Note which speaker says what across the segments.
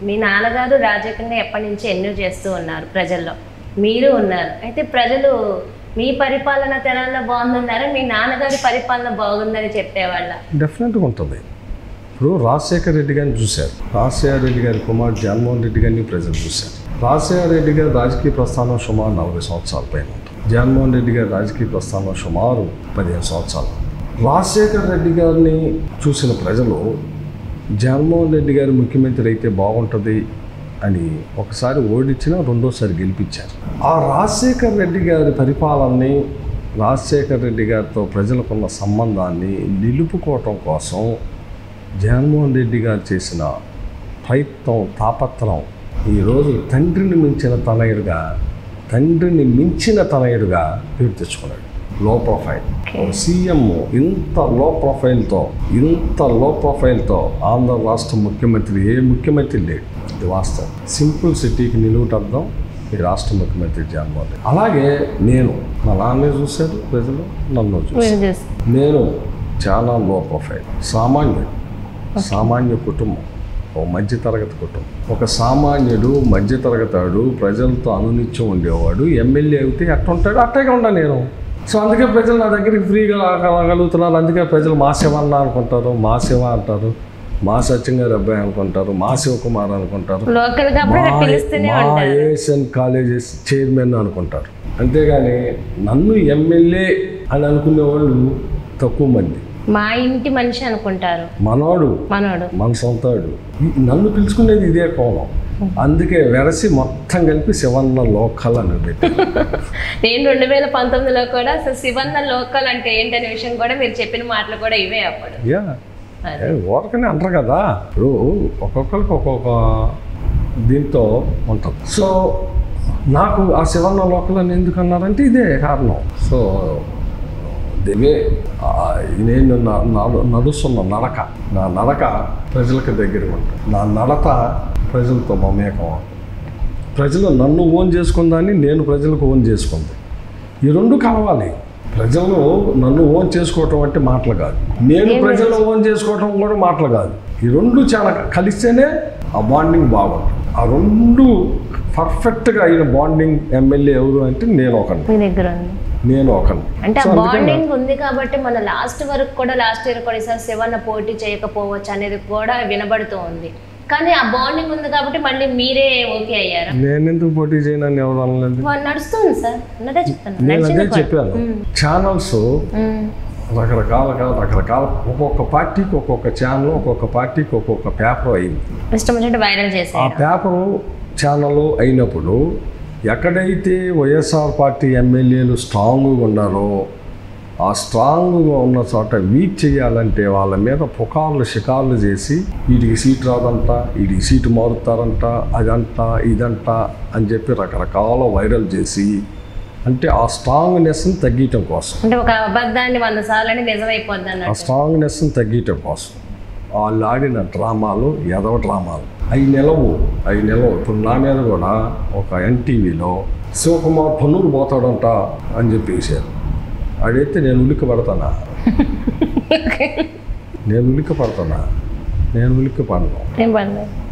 Speaker 1: మీ నాన్నగారు రాజకీయంగా ఎప్పటి నుంచి ఎన్నో చేస్తూ ఉన్నారు, ప్రజల్లో మీరు ఉన్నారు. అయితే ప్రజలు మీ పరిపాలన తెలంగాణ బాగుందన్నారా, మీ నాన్నగారి పరిపాలన బాగుందని చెప్పేవాళ్ళ?
Speaker 2: డెఫినెట్గా ఉంటుంది. ఇప్పుడు రాజశేఖర రెడ్డి గారిని చూశారు, రాజశేఖర రెడ్డి గారి కుమారుడు జగన్మోహన్ రెడ్డి గారిని ప్రజలు చూశారు. రాజశేఖర రెడ్డి గారి రాజకీయ ప్రస్థానం సుమారు 40 సంవత్సరాల పైన ఉంటుంది. జగన్మోహన్ రెడ్డి గారి రాజకీయ ప్రస్థానం సుమారు 15 సంవత్సరాలు. రాజశేఖర రెడ్డి గారిని చూసిన ప్రజలు జగన్మోహన్ రెడ్డి గారు ముఖ్యమంత్రి అయితే బాగుంటుంది అని ఒకసారి ఓడించిన రెండోసారి గెలిపించారు. ఆ రాజశేఖర రెడ్డి గారి పరిపాలనని, రాజశేఖర రెడ్డి గారితో ప్రజలకున్న సంబంధాన్ని నిలుపుకోవటం కోసం జగన్మోహన్ రెడ్డి గారు చేసిన ప్రయత్నం, తాపత్రం ఈరోజు తండ్రిని మించిన తనయుడుగా పేరు తెచ్చుకున్నాడు. లో ప్రొఫైల్ సీఎం ఇంత లో ప్రొఫైల్తో ఆంధ్ర రాష్ట్ర ముఖ్యమంత్రి ఏ ముఖ్యమంత్రి లేడు. ఇది వాస్తవం. సింపుల్ సిటీకి నిలువుటర్థం ఈ రాష్ట్ర ముఖ్యమంత్రి జగన్మోహన్ రెడ్డి. అలాగే నేను, మా నాన్నే చూశారు ప్రజలు, నన్ను చూశారు. నేను చాలా లో ప్రొఫైల్, సామాన్య కుటుంబం, ఓ మధ్యతరగతి కుటుంబం. ఒక సామాన్యుడు, మధ్యతరగతాడు, ప్రజలతో అనునిత్యం ఉండేవాడు ఎమ్మెల్యే అయితే ఎట్టుంటాడు అట్టగా ఉండా నేను. సో అందుకే ప్రజలు నా దగ్గరికి ఫ్రీగా రాగలుగుతున్నారు. అందుకే ప్రజలు మా శివ అన్న అనుకుంటారు, మా శివ అంటారు, మా సత్యంగారి అబ్బాయి అనుకుంటారు, మా శివకుమార్ అనుకుంటారు, మా ఏఎస్ఎన్ కాలేజెస్ చైర్మన్ అనుకుంటారు. అంతేగాని నన్ను ఎమ్మెల్యే అని అనుకునే వాళ్ళు తక్కువ మంది.
Speaker 1: మా ఇంటి మనిషి అనుకుంటారు,
Speaker 2: మనోడు, మన సొంతాడు. నన్ను పిలుచుకునేది ఇదే కోణం. అందుకే వెరసి మొత్తం కలిపి శివన్న లోకల్ అని పెట్టి
Speaker 1: నేను 2019లో కూడా శివన్న లోకల్ అంటే ఏంటనే విషయం కూడా మీరు చెప్పిన మాటలు కూడా ఇవే అప్పుడు.
Speaker 2: ఓరకనే అంటారు కదా, ఇప్పుడు ఒక్కొక్కరికి ఒక్కొక్క దీంతో ఉంటుంది. సో నాకు ఆ శివన్న లోకల్ అని ఎందుకు అన్నారంటే ఇదే కారణం. సో దేవే నేను నడుస్తున్న నా నడక ప్రజలకు దగ్గరగా ఉంటుంది. నా నడత ప్రజలతో మమేకం. ప్రజలు నన్ను ఓన్ చేసుకుందాన్ని, నేను ప్రజలకు ఓన్ చేసుకుంది. ఈ రెండు కలవాలి. ప్రజలు నన్ను ఓన్ చేసుకోవటం అంటే మాటలు కాదు, నేను ప్రజలు ఓన్ చేసుకోవటం కూడా మాటలు కాదు. ఈ రెండు చాలా కలిస్తేనే ఆ బాండింగ్ బాగుంటుంది. ఆ రెండు పర్ఫెక్ట్గా అయిన బాండింగ్ ఎమ్మెల్యే ఎవరు అంటే నేను ఒకని.
Speaker 1: అంటే ఆ బాండింగ్ ఉంది కాబట్టి మన లాస్ట్ ఇయర్ కూడా ఈసారి శివన్న పోటీ చేయకపోవచ్చు అనేది కూడా వినబడుతూ ఉంది. కానీ ఆ బాండింగ్ ఉంది కాబట్టి మళ్ళీ మీరే ఓకే అయ్యారు.
Speaker 2: నేను ఎందుకు పోటీ చేయనని ఎవరు అనలేదు.
Speaker 1: నడుస్తుంది సార్,
Speaker 2: నేను అదే చెప్పాను. ఛానల్స్ రకరకాల ఒక్కొక్క పార్టీకి ఒక్కొక్క ఛానల్, ఒక్కొక్క పార్టీకి ఒక్కొక్క పేపర్ అయింది.
Speaker 1: వైరల్ చేసి
Speaker 2: ఆ పేపరు ఛానల్ అయినప్పుడు ఎక్కడైతే వైఎస్ఆర్ పార్టీ ఎమ్మెల్యేలు స్ట్రాంగ్గా ఉన్నారో ఆ స్ట్రాంగ్గా ఉన్న చోట వీక్ చేయాలంటే వాళ్ళ మీద పుకార్లు షికార్లు చేసి వీడికి సీట్ రాదంట, వీడికి సీటు మారుతారంట, అదంట ఇదంట అని చెప్పి రకరకాల వైరల్ చేసి, అంటే ఆ స్ట్రాంగ్నెస్ని తగ్గించడం కోసం,
Speaker 1: అంటే ఒక అబద్ధాన్ని 100 సార్లు నిజమైపోద్ది,
Speaker 2: ఆ స్ట్రాంగ్నెస్ని తగ్గించడం కోసం వాళ్ళు ఆడిన డ్రామాలు, ఎదవ డ్రామాలు. అవి నిలవు. ఇప్పుడు నా మీద కూడా ఒక ఎన్టీవీలో శివకుమార్ పన్నూరు పోతాడంట అని చెప్పేసారు. అడిగితే నేను ఉలిక్కి పడతానా? నేను ఉలిక్కి పడను.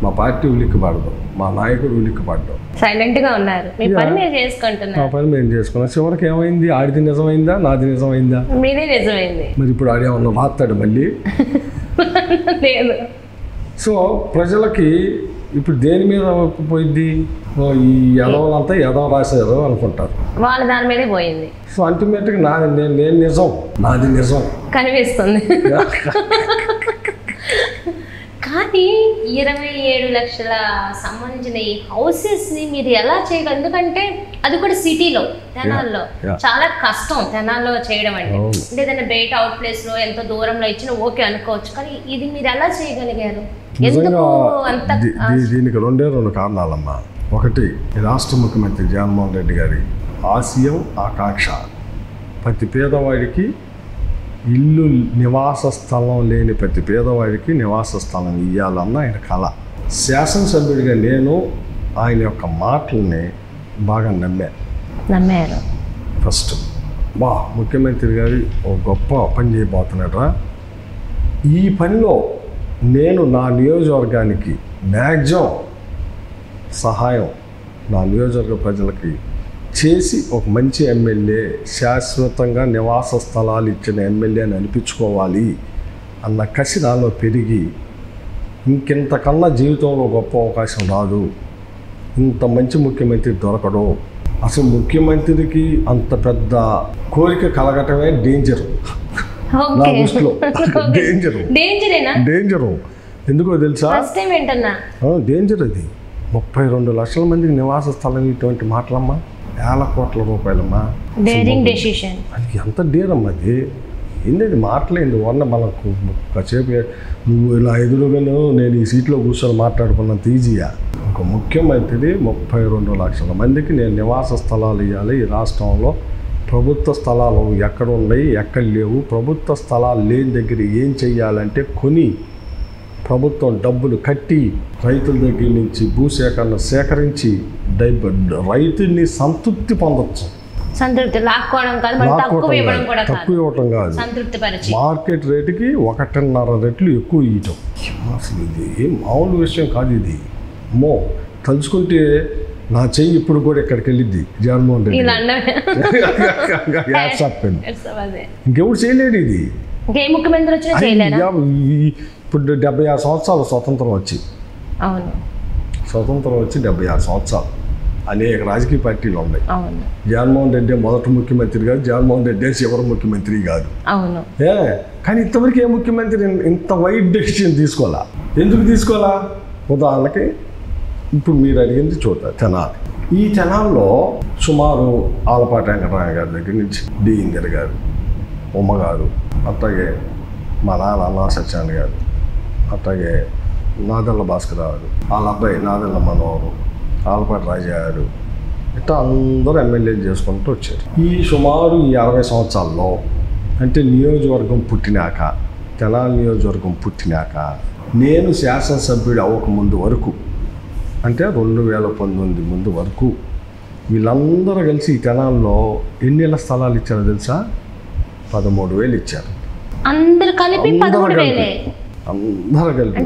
Speaker 2: మా పార్టీ ఉలిక్కి పడదు, మా నాయకుడు ఉలిక్కి పడ్డాం.
Speaker 1: సైలెంట్గా ఉన్నారు. మీ పని మీరు చేసుకుంటున్నారు.
Speaker 2: మా పని మేము చేసుకున్నాం. చివరికి ఏమైంది? ఆడిది నిజమైందా, నాది నిజమైందా?
Speaker 1: మీదే నిజమైంది.
Speaker 2: మరి ఇప్పుడు ఆడేమన్నా రాస్తాడు మళ్ళీ?
Speaker 1: లేదు.
Speaker 2: సో ప్రజలకి ఇప్పుడు దేని మీద పోయింది? ఈ ఎదవలంతా ఎదవ రాశారు అనుకుంటారు,
Speaker 1: వాళ్ళ దాని మీదే పోయింది.
Speaker 2: సో అల్టిమేట్గా నాది నిజం
Speaker 1: కనిపిస్తుంది. కానీ 27 లక్షల సంబంధించిన ఈ హౌసెస్ని మీరు ఎలా చేయగలరు? ఎందుకంటే అది కూడా సిటీలో, తెనాల్లో చాలా కష్టం తెనాల్లో చేయడం అంటే. ఏదైనా బయట అవుట్ ప్లేస్లో ఎంతో దూరంలో ఇచ్చినా ఓకే అనుకోవచ్చు, కానీ ఇది మీరు ఎలా చేయగలిగారు?
Speaker 2: దీనికి 2 కారణాలమ్మా. ఒకటి, రాష్ట్ర ముఖ్యమంత్రి జగన్మోహన్ రెడ్డి గారి ఆశయం, ఆకాంక్ష ప్రతి పేదవాడికి ఇల్లు, నివాస స్థలం లేని ప్రతి పేదవాడికి నివాస స్థలం ఇవ్వాలన్న ఆయన కళ. శాసనసభ్యుడిగా నేను ఆయన యొక్క మాటల్ని బాగా నమ్మారు. ఫస్ట్ ముఖ్యమంత్రి గారి ఒక గొప్ప పని చేయబోతున్నారా, ఈ పనిలో నేను నా నియోజకవర్గానికి మ్యాక్సిమం సహాయం నా నియోజకవర్గ ప్రజలకి చేసి ఒక మంచి ఎమ్మెల్యే, శాశ్వతంగా నివాస స్థలాలు ఇచ్చిన ఎమ్మెల్యేని అనిపించుకోవాలి అన్న కసి నాలో పెరిగి ఇంకెంతకన్నా జీవితంలో గొప్ప అవకాశం రాదు, ఇంత మంచి ముఖ్యమంత్రి దొరకడు, అసలు ముఖ్యమంత్రికి అంత పెద్ద కోరిక కలగటమే డేంజర్ నా దృష్టిలో. డేంజరు ఎందుకో తెలుసా? డేంజర్ అది. 32 లక్షల మందికి నివాస స్థలం ఇటువంటి మాటలమ్మా, వేల కోట్ల రూపాయలమ్మా. అది ఎంత డేరమ్మా అది. ఏంటంటే మాటలేంది వల్ల మనకు కాసేపు నువ్వు ఇలా ఎదురుగాను నేను ఈ సీట్లో కూర్చొని మాట్లాడుకున్నంత ఈజీయా. ఒక ముఖ్యమంత్రి 32 లక్షల మందికి నేను నివాస స్థలాలు ఇవ్వాలి. ఈ రాష్ట్రంలో ప్రభుత్వ స్థలాలు ఎక్కడ ఉన్నాయి, ఎక్కడ లేవు, ప్రభుత్వ స్థలాలు లేని దగ్గర ఏం చెయ్యాలంటే కొని ప్రభుత్వం డబ్బులు కట్టి రైతుల దగ్గర నుంచి భూసేకరణ సేకరించి రైతుల్ని సంతృప్తి పొందొచ్చు. తక్కువ ఇవ్వటం కాదు, మార్కెట్ రేటుకి 1.5 రెట్లు ఎక్కువ ఇవ్వటం. అసలు ఇది మామూలు విషయం కాదు ఇది. అమ్మో, తలుచుకుంటే నా చెయ్యి ఇప్పుడు కూడా ఎక్కడికి వెళ్ళిద్ది. జగన్మోహన్ రెడ్డి ఇంకెవరు చేయలేడు ఇది. ఇప్పుడు 76 సంవత్సరాలు స్వతంత్రం వచ్చి 76 సంవత్సరాలు అనేక రాజకీయ పార్టీలు ఉన్నాయి. జగన్మోహన్ రెడ్డి మొదటి ముఖ్యమంత్రి కాదు, జగన్మోహన్ రెడ్డి చివరి ముఖ్యమంత్రి కాదు. కానీ ఇంతవరకు ఏ ముఖ్యమంత్రి ఇంత వైడ్ డెసిషన్ తీసుకోవాలా? ఎందుకు తీసుకోవాలా? ఉదాహరణకి ఇప్పుడు మీరు అడిగింది చూద్దాం, తెనాలి. ఈ తెనాల్లో సుమారు ఆలపాటి వెంకటరాయ గారి దగ్గర నుంచి డి ఇందిర గారు, ఉమ్మ గారు, అట్లాగే మా నాన్న అన్నా సత్యాన్ని గారు, అట్లాగే నాదెళ్ల భాస్కర్ గారు, వాళ్ళ అబ్బాయి నాదెళ్ల మనోహరు, ఆలపాటి రాజా గారు, ఇట్లా అందరూ ఎమ్మెల్యేలు చేసుకుంటూ వచ్చారు. ఈ సుమారు ఈ 60 సంవత్సరాల్లో, అంటే నియోజకవర్గం పుట్టినాక, తెనాలి నియోజకవర్గం పుట్టినాక నేను శాసనసభ్యుడు అవ్వకముందు వరకు, అంటే 2019 ముందు వరకు వీళ్ళందరూ కలిసి ఈ తెనాల్లో ఎన్నిళ్ళ స్థలాలు ఇచ్చారో తెలుసా? 13,000 ఇచ్చారు.
Speaker 1: అందరూ కలిపి 13,000.
Speaker 2: అందరూ కలిపి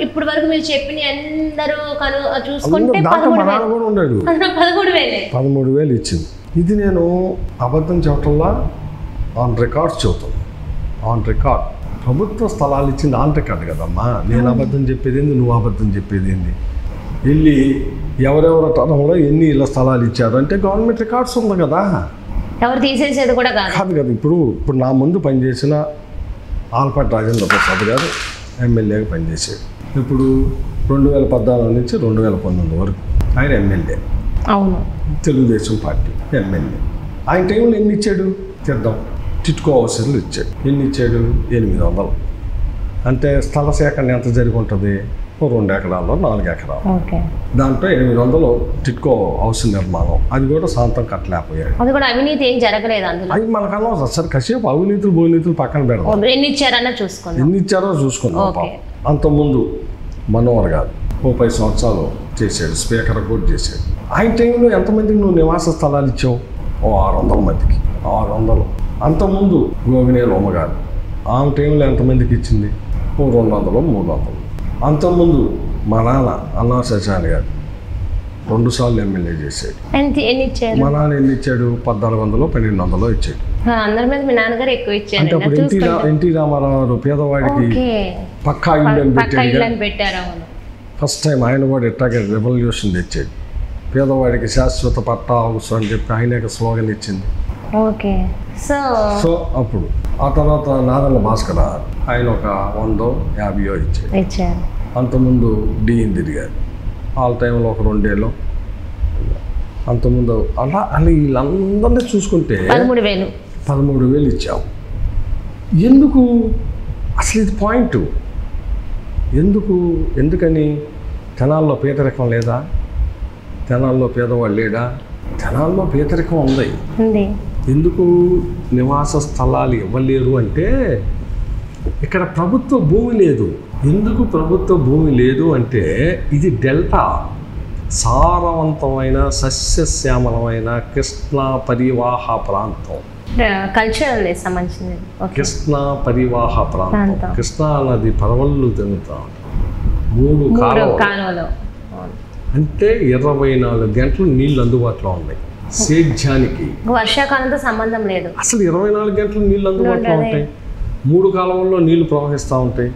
Speaker 1: ఇప్పుడు వరకు మీరు చెప్పిన అందరూ చూసుకుంటే
Speaker 2: కూడా ఉన్నాడు. 13,000 ఇచ్చింది. ఇది నేను అబద్ధం చెప్పటంలా ఆన్ రికార్డ్స్ చెబుతాను. ఆన్ రికార్డ్ ప్రభుత్వ స్థలాలు ఇచ్చింది ఆన్ రికార్డ్ కదమ్మా. నేను అబద్ధం చెప్పేది ఏంది, నువ్వు అబద్ధం చెప్పేది ఏంది? వెళ్ళి ఎవరెవరి తరంలో ఎన్ని ఇళ్ళ స్థలాలు ఇచ్చారు అంటే గవర్నమెంట్ రికార్డ్స్ ఉంది కదా.
Speaker 1: ఎవరు తీసేసేది కూడా కాదు
Speaker 2: కదా. ఇప్పుడు నా ముందు పనిచేసిన ఆలపాటి రాజేంద్ర ప్రసాద్ గారు ఎమ్మెల్యేగా పనిచేసాడు. ఇప్పుడు 2014 నుంచి 2019 వరకు ఆయన ఎమ్మెల్యే.
Speaker 1: అవును,
Speaker 2: తెలుగుదేశం పార్టీ ఎమ్మెల్యే. ఆయన టైంలో ఎన్ని ఇచ్చాడు? చేద్దాం టిట్కో హౌసర్లు ఇచ్చాడు. ఎన్ని ఇచ్చాడు? 800. అంటే స్థల సేకరణ ఎంత జరిగి ఉంటుంది? 2 ఎకరాల్లో 4 ఎకరాలు. దాంట్లో 800 టిట్కో హౌస్ నిర్మాణం. అది కూడా శాంతం కట్టలేకపోయాడు.
Speaker 1: అది కూడా అవినీతి ఏం జరగలేదు అందులో.
Speaker 2: అది మనకన్నా సరే కాసేపు అవినీతులు పక్కన పెడదాం.
Speaker 1: ఎన్ని ఇచ్చారో చూసుకున్నాం.
Speaker 2: అంతకుముందు మనోహర్ గారు 30 సంవత్సరాలు చేశాడు, స్పీకర్ కూడా చేశాడు. ఆయన టైంలో ఎంతమందికి నువ్వు నివాస స్థలాలు ఇచ్చావు? 600 మందికి. 600. అంతకుముందు గోవినేని ఉమ్మగారు ఆమె టైంలో ఎంతమందికి ఇచ్చింది? 200, 300. అంతకుముందు మా నాన్న అన్నా సత్యాన్ని గారు 2 సార్లు ఎమ్మెల్యే చేశాడు. మా నాన్న ఎన్ని ఇచ్చాడు? 1400, 1200 ఇచ్చాడు.
Speaker 1: అందరి మీద మీ నాన్నగారు ఎక్కువ ఇచ్చారు.
Speaker 2: అంటే అప్పుడు ఎన్టీ రామారావు పేదవాడికి పక్కా ఇల్లు అని పెట్టారు. ఫస్ట్ టైం ఆయన కూడా ఇట్లాగే రెవల్యూషన్ తెచ్చాడు. పేదవాడికి శాశ్వత పట్టా అవసరం అని చెప్పి ఆయన స్లోగన్ ఇచ్చింది. సో అప్పుడు ఆ తర్వాత నాదెళ్ల భాస్కర్ ఆయన ఒక 100, 50 ఇచ్చాడు. అంతకుముందు డి ఇందిర గారు వాళ్ళ టైంలో ఒక 2 ఏళ్ళు. అంతకుముందు అలా వీళ్ళందరినీ చూసుకుంటే 13,000 ఇచ్చాము. ఎందుకు అసలు ఇది పాయింట్? ఎందుకని? తెనాల్లో పేదరికం లేదా? తెనాల్లో పేదవాళ్ళు లేడా? తెనాల్లో పేదరికం ఉంది. ఎందుకు నివాస స్థలాలు ఇవ్వలేరు అంటే ఇక్కడ ప్రభుత్వ భూమి లేదు. ఎందుకు ప్రభుత్వ భూమి లేదు అంటే ఇది డెల్టా, సారవంతమైన సస్యశ్యామలమైన కృష్ణా పరివాహ ప్రాంతం.
Speaker 1: కల్చరల్ సంబంధించింది.
Speaker 2: కృష్ణా పరివాహ ప్రాంతం. కృష్ణా నది పరవళ్ళు తిరుగుతా 3 కాలువలు. అంటే 24 గంటలు నీళ్ళు అందుబాటులో ఉన్నాయి సేద్యానికి.
Speaker 1: వర్షాకాలంతో సంబంధం లేదు,
Speaker 2: అసలు 24 గంటలు నీళ్ళు అందుబాటులో ఉంటాయి. 3 కాలువల్లో నీళ్లు ప్రవహిస్తూ ఉంటాయి.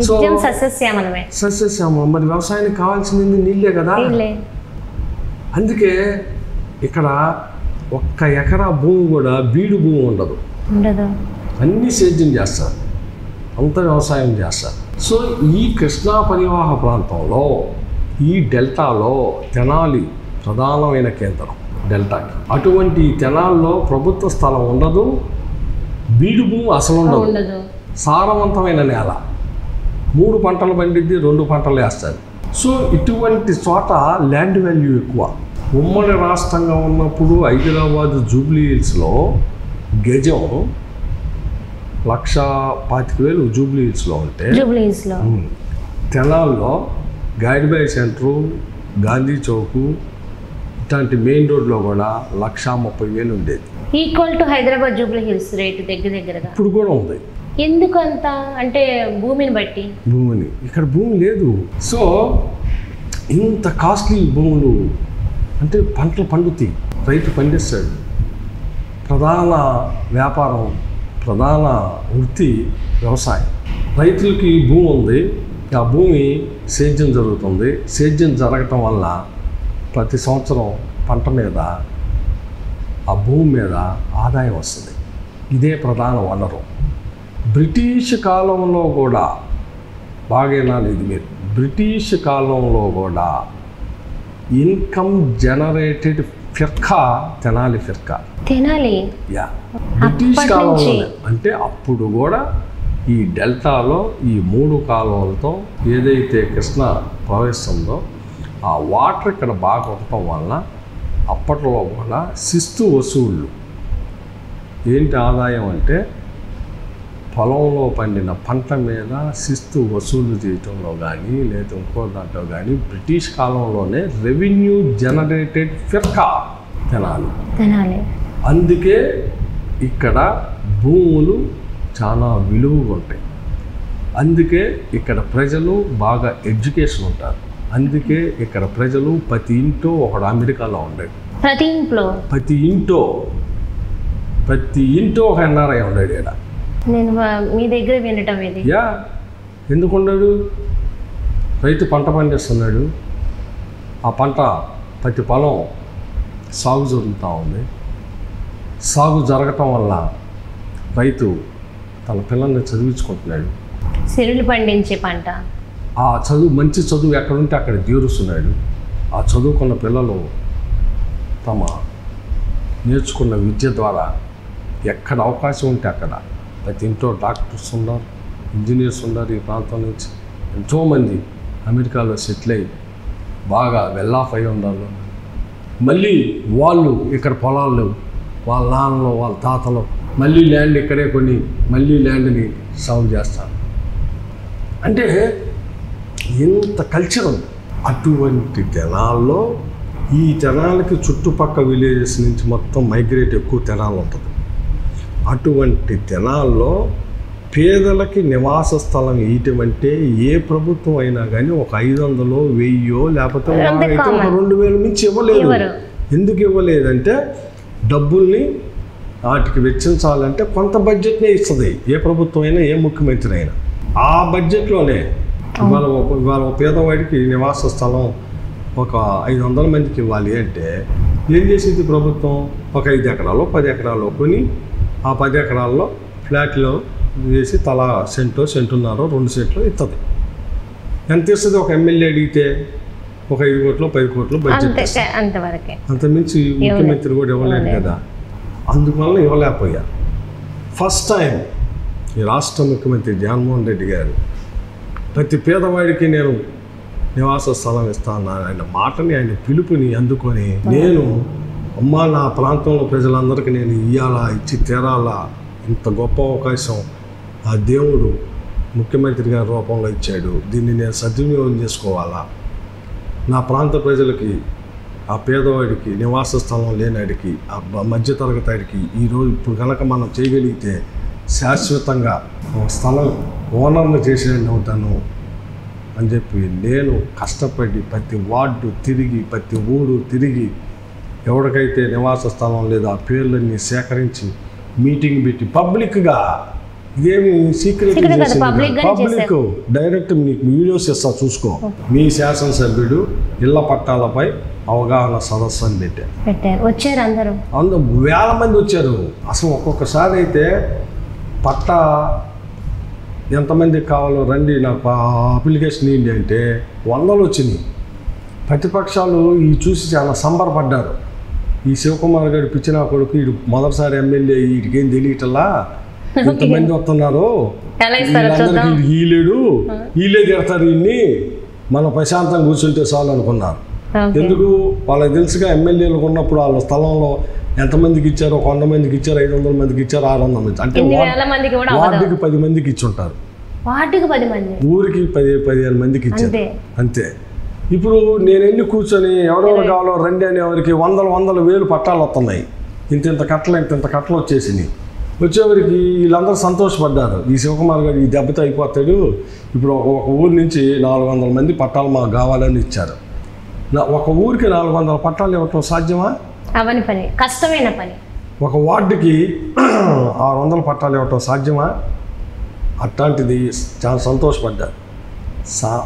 Speaker 2: సో
Speaker 1: నిత్యం సస్యశ్యామలమే.
Speaker 2: సస్యశ్యామలం. మరి వ్యవసాయానికి కావాల్సింది నీళ్ళే కదా. అందుకే ఇక్కడ 1 ఎకరా భూమి కూడా బీడు భూమి ఉండదు, అన్ని సేద్యం చేస్తారు, అంత వ్యవసాయం చేస్తారు. సో ఈ కృష్ణా పరివాహ ప్రాంతంలో, ఈ డెల్టాలో తెనాలి ప్రధానమైన కేంద్రం. డెల్టాకి అటువంటి తెనాల్లో ప్రభుత్వ స్థలం ఉండదు, బీడు భూమి అసలు ఉండదు, సారవంతమైన నేల, 3 పంటలు పండిద్ది, 2 పంటలు వేస్తారు. సో ఇటువంటి చోట ల్యాండ్ వాల్యూ ఎక్కువ. ఉమ్మడి రాష్ట్రంగా ఉన్నప్పుడు హైదరాబాద్ జూబ్లీ హిల్స్లో గజం 1,25,000 జూబ్లీ హిల్స్లో ఉంటే, తెనాల్లో గాడిబాయ్ సెంటరు, గాంధీ చౌకు ఇట్లాంటి మెయిన్ రోడ్లో కూడా 1,30,000 ఉండేది.
Speaker 1: Equal to Hyderabad Jubilee hills rate దగ్గరగా
Speaker 2: ఇప్పుడు కూడా ఉంది.
Speaker 1: ఎందుకంత అంటే భూమిని బట్టి.
Speaker 2: భూమిని ఇక్కడ భూమి లేదు. సో ఇంత కాస్ట్లీ భూములు అంటే పంటలు పండుతాయి, రైతు పండిస్తాడు. ప్రధాన వ్యాపారం, ప్రధాన వృత్తి వ్యవసాయం. రైతులకి భూమి ఉంది, ఆ భూమి సేద్యం జరుగుతుంది. సేద్యం జరగటం వల్ల ప్రతి సంవత్సరం పంట మీద, ఆ భూమి మీద ఆదాయం వస్తుంది. ఇదే ప్రధాన వనరు. బ్రిటిష్ కాలంలో కూడా బాగేనా లేదు మీరు, బ్రిటిష్ కాలంలో కూడా income generated firka Tenali firka. Yeah, British కాలంలో. అంటే అప్పుడు కూడా ఈ డెల్టాలో ఈ 3 కాలువలతో ఏదైతే కృష్ణ ప్రవహిస్తుందో ఆ వాటర్ ఇక్కడ బాగా ఉండటం వలన అప్పట్లో కూడా శిస్తు వసూళ్ళు. ఏంటి ఆదాయం అంటే పొలంలో పండిన పంట మీద శిస్తు వసూలు చేయటంలో కానీ లేదా ఇంకో దాంట్లో కానీ బ్రిటిష్ కాలంలోనే రెవెన్యూ జనరేటెడ్ ఫిర్కా తెనాలి. అందుకే ఇక్కడ భూములు చాలా విలువగా ఉంటాయి. అందుకే ఇక్కడ ప్రజలు బాగా ఎడ్యుకేషన్ ఉంటారు. అందుకే ఇక్కడ ప్రజలు ప్రతి ఇంటో ఒకడు అమెరికాలో ఉండేది, ప్రతి ఇంటో ఒక ఎన్ఆర్ఐ ఉండేది. ఇక్కడ
Speaker 1: నేను మీ దగ్గర వినటం ఇది.
Speaker 2: యా, ఎందుకున్నాడు? రైతు పంట పండిస్తున్నాడు, ఆ పంట ప్రతి పొలం సాగు జరుగుతూ ఉంది. సాగు జరగటం వల్ల రైతు తన పిల్లల్ని చదివించుకుంటున్నాడు.
Speaker 1: సిరులు పండించే పంట,
Speaker 2: ఆ చదువు, మంచి చదువు ఎక్కడుంటే అక్కడ చేరుస్తున్నాడు. ఆ చదువుకున్న పిల్లలు తమ నేర్చుకున్న విద్య ద్వారా ఎక్కడ అవకాశం ఉంటే అక్కడ ప్రతి ఇంట్లో డాక్టర్స్ ఉన్నారు, ఇంజనీర్స్ ఉన్నారు. ఈ ప్రాంతం నుంచి ఎంతోమంది అమెరికాలో సెటిల్ అయ్యి బాగా వెల్లాఫ్ అయి ఉన్నారు. మళ్ళీ వాళ్ళు ఇక్కడ పొలాలు, వాళ్ళ నాన్నలు, వాళ్ళ తాతలు మళ్ళీ ల్యాండ్ ఇక్కడే కొని మళ్ళీ ల్యాండ్ని సాగు చేస్తారు. అంటే ఎంత కల్చర్ ఉంది. అటువంటి తెనాల్లో, ఈ తెనాలకి చుట్టుపక్కల విలేజెస్ నుంచి మొత్తం మైగ్రేట్ ఎక్కువ తెనాలు ఉంటుంది. అటువంటి తెనాల్లో పేదలకి నివాస స్థలం ఇటువంటి ఏ ప్రభుత్వం అయినా కానీ ఒక 500, 1000 లేకపోతే ఒక 2000 మించి ఇవ్వలేదు. ఎందుకు ఇవ్వలేదంటే డబ్బుల్ని వాటికి వెచ్చించాలంటే కొంత బడ్జెట్నే ఇస్తుంది ఏ ప్రభుత్వం అయినా, ఏ ముఖ్యమంత్రి అయినా. ఆ బడ్జెట్లోనే ఇవాళ పేదవాడికి నివాస స్థలం ఒక 500 మందికి ఇవ్వాలి అంటే ఏం చేసింది ప్రభుత్వం? ఒక 5 ఎకరాలు 10 ఎకరాలు కొని ఆ 10 ఎకరాల్లో ఫ్లాట్లో వేసి తలా సెంటో, సెంటున్నారో, 2 సెంట్లు ఇస్తుంది. ఎంత ఇస్తుంది? ఒక ఎమ్మెల్యే అడిగితే ఒక 5 కోట్లు 10 కోట్లు బడ్జెట్, అంతమించి ముఖ్యమంత్రి కూడా ఇవ్వలేదు కదా. అందువల్ల ఇవ్వలేకపోయారు. ఫస్ట్ టైం ఈ రాష్ట్ర ముఖ్యమంత్రి జగన్మోహన్ రెడ్డి గారు ప్రతి పేదవాడికి నేను నివాస స్థలం ఇస్తాను ఆయన మాటని, ఆయన పిలుపుని అందుకొని నేను అమ్మా నా ప్రాంతంలో ప్రజలందరికీ నేను ఇయ్యాలా, ఇచ్చి తీరాలా, ఇంత గొప్ప అవకాశం ఆ దేవుడు ముఖ్యమంత్రి గారి రూపంలో ఇచ్చాడు, దీన్ని నేను సద్వినియోగం చేసుకోవాలా, నా ప్రాంత ప్రజలకి, ఆ పేదవాడికి, నివాస స్థలం లేనాడికి, ఆ మధ్యతరగతి వాడికి ఈరోజు ఇప్పుడు కనుక మనం చేయగలిగితే శాశ్వతంగా స్థలం ఓనర్ను చేసేది అవుతాను అని చెప్పి నేను కష్టపడి ప్రతి వార్డు తిరిగి ప్రతి ఊరు తిరిగి ఎవరికైతే నివాస స్థలం లేదో ఆ పేర్లన్నీ సేకరించి మీటింగ్ పెట్టి పబ్లిక్గా, ఇదేమి సీక్రెట్ పబ్లిక్ డైరెక్ట్ మీకు వీడియోస్ ఇస్తా చూసుకో. మీ శాసనసభ్యుడు ఇళ్ల పట్టాలపై అవగాహన సదస్సు అని
Speaker 1: పెట్టారు. వచ్చారు అందరూ
Speaker 2: వేల మంది వచ్చారు. అసలు ఒక్కొక్కసారి అయితే పట్టా ఎంతమందికి కావాలో రండి నాకు అప్లికేషన్ ఏంటి అంటే 100 వచ్చినాయి. ప్రతిపక్షాలు ఈ చూసి చాలా సంబరపడ్డారు. ఈ శివకుమార్ గారి పిచ్చిన కొడుకు వీడు మొదటిసారి ఎమ్మెల్యే, వీడికేం తెలియటల్లా, ఇంతమంది వస్తున్నారు, వీళ్ళందరికీ వీళ్ళే తిడతారు, వీళ్ళని మనం ప్రశాంతంగా కూర్చుంటే చాలు అనుకున్నారు. ఎందుకు వాళ్ళకి తెలుసుగా ఎమ్మెల్యేలకు ఉన్నప్పుడు వాళ్ళ స్థలంలో ఎంతమందికి ఇచ్చారో, 100 మందికి ఇచ్చారు, 500 మందికి ఇచ్చారు, 600 మంది, అంటే వార్డుకి 10 మందికి ఇచ్చి ఉంటారు, ఊరికి 10-15 మందికి ఇచ్చారు అంతే. ఇప్పుడు నేను వెళ్ళి కూర్చొని ఎవరెవరు కావాలో రండి అని ఎవరికి 100 వేలు పట్టాలు వస్తున్నాయి. ఇంత కట్టలు వచ్చేసినాయి. వచ్చేవరికి వీళ్ళందరూ సంతోషపడ్డారు. ఈ శివకుమార్ గారు ఈ దెబ్బతో అయిపోతాడు, ఇప్పుడు ఒక ఊరి నుంచి 400 మంది పట్టాలు మాకు కావాలని ఇచ్చారు. ఒక ఊరికి 400 పట్టాలు ఇవ్వటం సాధ్యమా?
Speaker 1: అవని పని, కష్టమైన పని. ఒక
Speaker 2: వార్డుకి 600 పట్టాలు ఇవ్వటం సాధ్యమా? అట్లాంటిది చాలా సంతోషపడ్డారు.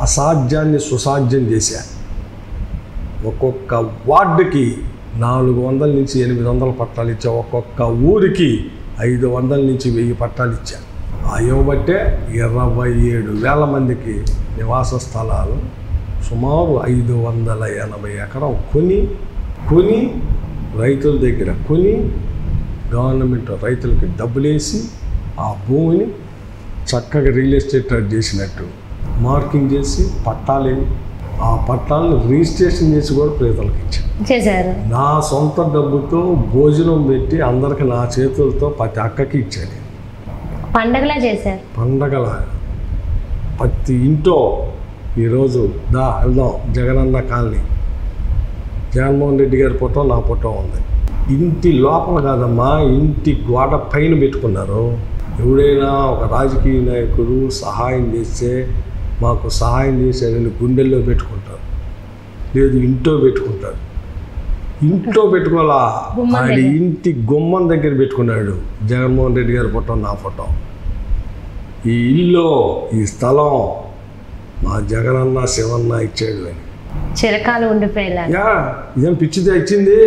Speaker 2: అసాధ్యాన్ని సుసాధ్యం చేశారు. ఒక్కొక్క వార్డుకి 400 నుంచి 800 పట్టాలు ఇచ్చా. ఒక్కొక్క ఊరికి 500 నుంచి 1000 పట్టాలు ఇచ్చారు. ఇవ్వబట్టే 27,000 మందికి నివాస స్థలాలు సుమారు 580 ఎకరం కొని రైతుల దగ్గర గవర్నమెంట్ రైతులకి డబ్బులేసి ఆ భూమిని చక్కగా రియల్ ఎస్టేట్ చేసినట్టు మార్కింగ్ చేసి ఆ పట్టాలను రిజిస్ట్రేషన్ చేసి కూడా పేదలకు
Speaker 1: ఇచ్చారు.
Speaker 2: నా సొంత డబ్బుతో భోజనం పెట్టి అందరికి నా చేతులతో ప్రతి అక్కకి ఇచ్చాను.
Speaker 1: పండగలా చేశారు.
Speaker 2: పండగలా ప్రతి ఇంట్లో ఈరోజు వెళ్దాం జగనన్న కాలనీ, జగన్మోహన్ రెడ్డి గారి ఫోటో, నా ఫోటో ఉంది. ఇంటి లోపల కాదమ్మా, ఇంటి గోడ పైన పెట్టుకున్నారు. ఎవడైనా ఒక రాజకీయ నాయకుడు సహాయం చేస్తే మాకు సహాయం చేశారని గుండెల్లో పెట్టుకుంటారు, లేదు ఇంట్లో పెట్టుకుంటారు. ఇంట్లో పెట్టుకోవాలా, ఆడి ఇంటి గుమ్మం దగ్గర పెట్టుకున్నాడు జగన్మోహన్ రెడ్డి గారి ఫోటో, నా ఫోటో. ఈ ఇల్లు, ఈ స్థలం మా జగనన్న శివన్న ఇచ్చాడు అని
Speaker 1: చిరకాలు ఉండిపోయేలా.
Speaker 2: ఇదేం పిచ్చిదే ఇచ్చింది.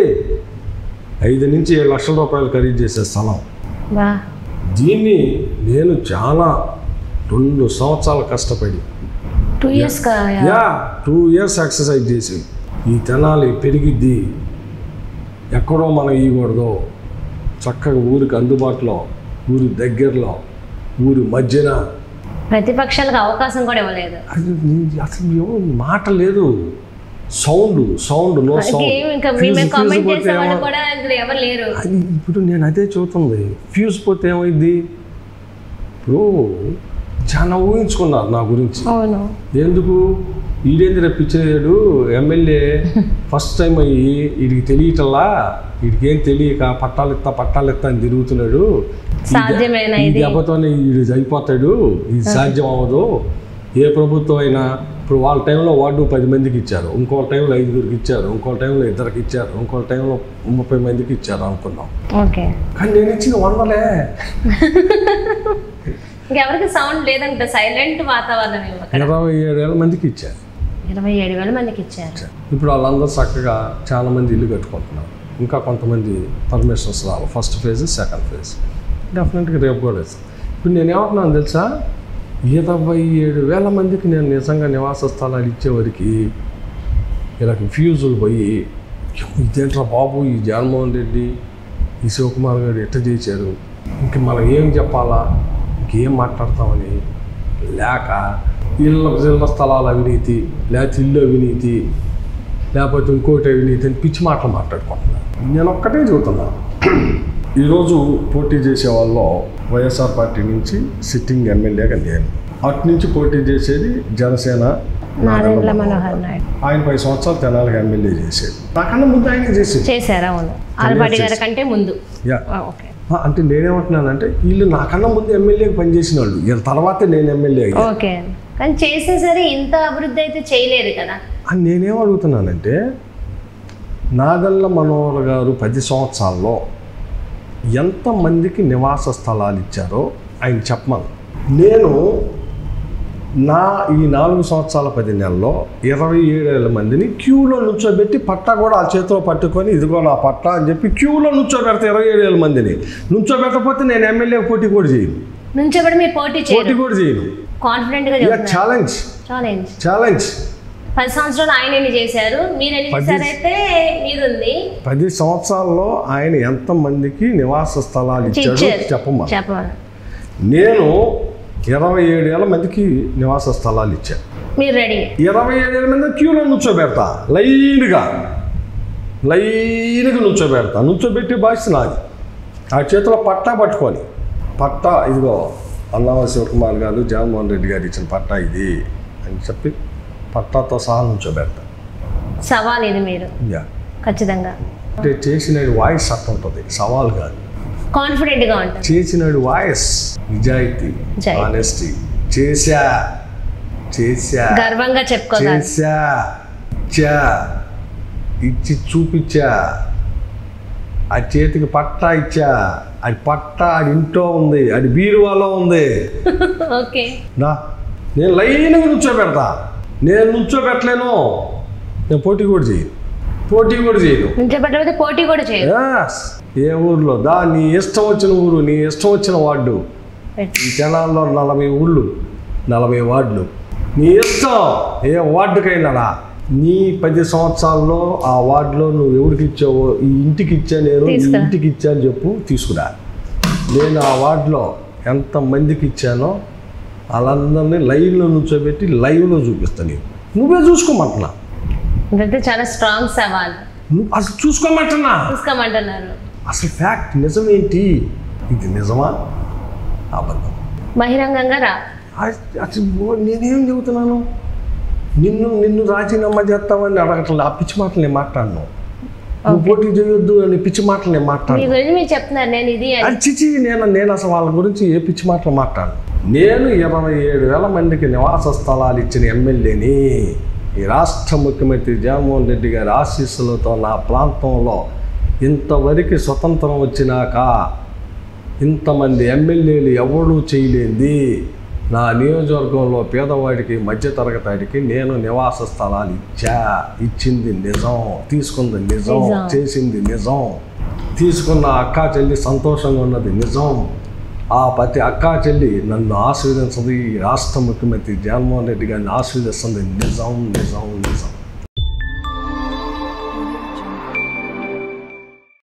Speaker 2: 5 నుంచి 7 లక్షల రూపాయలు ఖరీదు చేసే స్థలం. దీన్ని నేను చాలా 2 సంవత్సరాలు కష్టపడి
Speaker 1: 2
Speaker 2: ఇయర్స్ ఎక్సర్సైజ్ చేసి ఈ తెనాలి పెరిగిద్ది, ఎక్కడో మనం ఇవ్వకూడదు, చక్కగా ఊరికి అందుబాటులో, ఊరి దగ్గరలో, ఊరి మధ్యన.
Speaker 1: ప్రతిపక్షాలకు అవకాశం కూడా ఇవ్వలేదు.
Speaker 2: అసలు మాట లేదు, సౌండ్ నో సౌండ్. ఇప్పుడు నేను అదే చూస్తుంది, ఫ్యూజ్ పోతే ఏమైంది? ఇప్పుడు చాలా ఊహించుకున్నారు నా గురించి. ఎందుకు ఈడేంది రప్పించాడు ఎమ్మెల్యే, ఫస్ట్ టైం అయ్యి వీడికి తెలియటల్లా, వీడికి ఏం తెలియక పట్టాలు ఇస్తా అని తిరుగుతున్నాడు, ఈ దెబ్బతోనే వీడు అయిపోతాడు, ఇది సాధ్యం అవ్వదు. ఏ ప్రభుత్వం అయినా ఇప్పుడు వాళ్ళ టైంలో వార్డు 10 మందికి ఇచ్చారు, ఇంకో టైంలో 5గురికి ఇచ్చారు, ఇంకో టైంలో 2కి ఇచ్చారు, ఇంకో టైంలో 30 మందికి ఇచ్చారు అనుకున్నాం. కానీ నేను ఇచ్చిన 100లే.
Speaker 1: ఇంకెవరికి సౌండ్ లేదంట, సైలెంట్ వాతావరణం.
Speaker 2: 27,000 మందికి ఇచ్చారు.
Speaker 1: 27,000 మందికి ఇచ్చారు.
Speaker 2: ఇప్పుడు వాళ్ళందరూ చక్కగా చాలామంది ఇల్లు కట్టుకుంటున్నారు. ఇంకా కొంతమంది పర్మిషన్స్ రావాలి, ఫస్ట్ ఫేజ్, సెకండ్ ఫేజ్. డెఫినెట్గా రేపు కూడా వేస్తాను. ఇప్పుడు నేనేమంటున్నాను తెలుసా, 27,000 మందికి నేను నిజంగా నివాస స్థలాలు ఇచ్చేవారికి ఇలా ఫ్యూజులు పోయి, ఇదేంట్రా బాబు, ఈ జగన్మోహన్ రెడ్డి, ఈ శివకుమార్ గారు ఎట్ట చేశారు, ఇంక మనం ఏం చెప్పాలా, ఇంకేం మాట్లాడతామని లేక ఇళ్ళ స్థలాల అవినీతి, లేకపోతే ఇల్లు అవినీతి, లేకపోతే ఇంకోటి అవినీతి అని పిచ్చి మాటలు మాట్లాడుకుంటున్నాను. నేను ఒక్కటే చెబుతున్నా, ఈరోజు పోటీ చేసే వాళ్ళు వైఎస్ఆర్ పార్టీ నుంచి సిట్టింగ్ ఎమ్మెల్యేగా నేను, అటు నుంచి పోటీ చేసేది జనసేన
Speaker 1: నాదెండ్ల మనోహర్ నాయుడు.
Speaker 2: ఆయన 10 సంవత్సరాలు తెనాలికి ఎమ్మెల్యే చేసేది, నాకన్నా ముందు ఆయన
Speaker 1: చేశారు.
Speaker 2: అంటే నేనేమంటున్నానంటే వీళ్ళు నాకన్నా ముందు ఎమ్మెల్యేకి పనిచేసిన వాళ్ళు, వీళ్ళ తర్వాతే నేను ఎమ్మెల్యే అయ్యా.
Speaker 1: కానీ చేసేసరి ఇంత అభివృద్ధి అయితే చేయలేదు కదా.
Speaker 2: అని నేనేం అడుగుతున్నానంటే, నాగళ్ళ మనోహర్ గారు 10 సంవత్సరాల్లో ఎంతమందికి నివాస స్థలాలు ఇచ్చారో ఆయన చెప్పమను. నేను ఈ 4 సంవత్సరాల 10 నెలల్లో 27,000 మందిని క్యూలో నుంచోబెట్టి పట్టా కూడా ఆ చేతిలో పట్టుకొని ఇదిగో నా పట్టా అని చెప్పి క్యూలో నుంచోబెడతా. 27,000 మందిని నుంచోబెట్టకపోతే నేను ఎమ్మెల్యే పోటీ కూడా చేయను.
Speaker 1: నుంచోబెట్టి మీరు పోటీ
Speaker 2: కూడా చేయను.
Speaker 1: కాన్ఫిడెంట్గా
Speaker 2: ఛాలెంజ్
Speaker 1: 10 సంవత్సరాలు ఆయన ఎన్ని చేశారు, మీరు ఎన్ని చేశారైతే మీరుంది.
Speaker 2: 10 సంవత్సరాల్లో ఆయన ఎంతమందికి నివాస స్థలాలు ఇచ్చాడో చెప్పమా. నేను 27,000 మందికి నివాస స్థలాలు ఇచ్చాను.
Speaker 1: మీరు రెడీ
Speaker 2: 27,000 మంది క్యూలో నుంచోబెడతా. లైన్గా నుంచోబెడతా. నుంచోబెట్టి బాధ్యత నాది. ఆ చేతిలో పట్టా పట్టుకొని, పట్టా ఇదిగో అన్నావ శివకుమార్ గారు జగన్మోహన్ రెడ్డి గారు ఇచ్చిన పట్టా ఇది అని చెప్పి పట్టాతో సహా నుంచోబెడతా.
Speaker 1: సవాల్ ఇది మీరు ఖచ్చితంగా
Speaker 2: అంటే చేసిన వాయిస్ అట్ట ఉంటుంది, సవాల్ కాదు.
Speaker 1: కాన్ఫిడెంట్గా ఉంటారు.
Speaker 2: చేసిన వాయిస్ నిజాయితీ, ఆనెస్టీ. చేశా
Speaker 1: గర్వంగా చెప్పుకోవాలి.
Speaker 2: ఇచ్చి చూపించా. ఆ చేతికి పట్టా ఇచ్చా. అది పట్టా ఆడి ఇంట్లో ఉంది, అది బీరువాలో ఉంది.
Speaker 1: ఓకే,
Speaker 2: నేను లైన్గా నుంచోబెడతా. నేను నుంచోబెట్టలేను, నేను పోటీ కూడా చేయను.
Speaker 1: పోటీ కూడా చేయను.
Speaker 2: ఏ ఊర్లో నీ ఇష్టం వచ్చిన ఊరు, నీ ఇష్టం వచ్చిన వార్డు. ఈ జనాల్లో 40 ఊళ్ళు, 40 వార్డులు. నీ ఇష్టం ఏ వార్డుకైనా. నీ 10 సంవత్సరాల్లో ఆ వార్డులో నువ్వు ఎవరికి ఇచ్చావో, ఈ ఇంటికి ఇచ్చా నేను, ఈ ఇంటికి ఇచ్చా అని చెప్పు, తీసుకురా. నేను ఆ వార్డులో ఎంతమందికి ఇచ్చానో వాళ్ళందరినీ లైవ్లో నుంచోబెట్టి లైవ్లో చూపిస్తాను. నువ్వే చూసుకోమంటున్నా.
Speaker 1: చాలా స్ట్రాంగ్ సవాల్.
Speaker 2: అసలు చూసుకోమంటున్నారు. అసలు ఫ్యాక్ట్ నిజమేంటి? ఇది నిజమా అబద్ధం?
Speaker 1: బహిరంగంగా రా.
Speaker 2: అసలు నేనేం చెబుతున్నాను? నిన్ను రాజీనామా చేస్తామని అడగట్లేదు. ఆ పిచ్చి మాటలు నేను మాట్లాడను. నువ్వు పోటీ చేయొద్దు అని పిచ్చి మాటలు నేను మాట్లాడను. నేను అసలు వాళ్ళ గురించి ఏ పిచ్చి మాటలు మాట్లాడను. నేను 27,000 మందికి నివాస స్థలాలు ఇచ్చిన ఎమ్మెల్యేని. ఈ రాష్ట్ర ముఖ్యమంత్రి జగన్మోహన్ రెడ్డి గారి ఆశీస్సులతో నా ప్రాంతంలో ఇంతవరకు స్వతంత్రం వచ్చినాక ఇంతమంది ఎమ్మెల్యేలు ఎవరూ చేయలేంది. నా నియోజకవర్గంలో పేదవాడికి, మధ్యతరగతికి నేను నివాస స్థలాలు ఇచ్చింది నిజం, తీసుకుంది నిజం, చేసింది నిజం. తీసుకున్న అక్కా చెల్లి సంతోషంగా ఉన్నది నిజం. ఆ ప్రతి అక్కా చెల్లి నన్ను ఆశీర్వదించదు. ఈ రాష్ట్ర ముఖ్యమంత్రి జగన్మోహన్ రెడ్డి గారిని ఆశీర్వదిస్తుంది నిజం.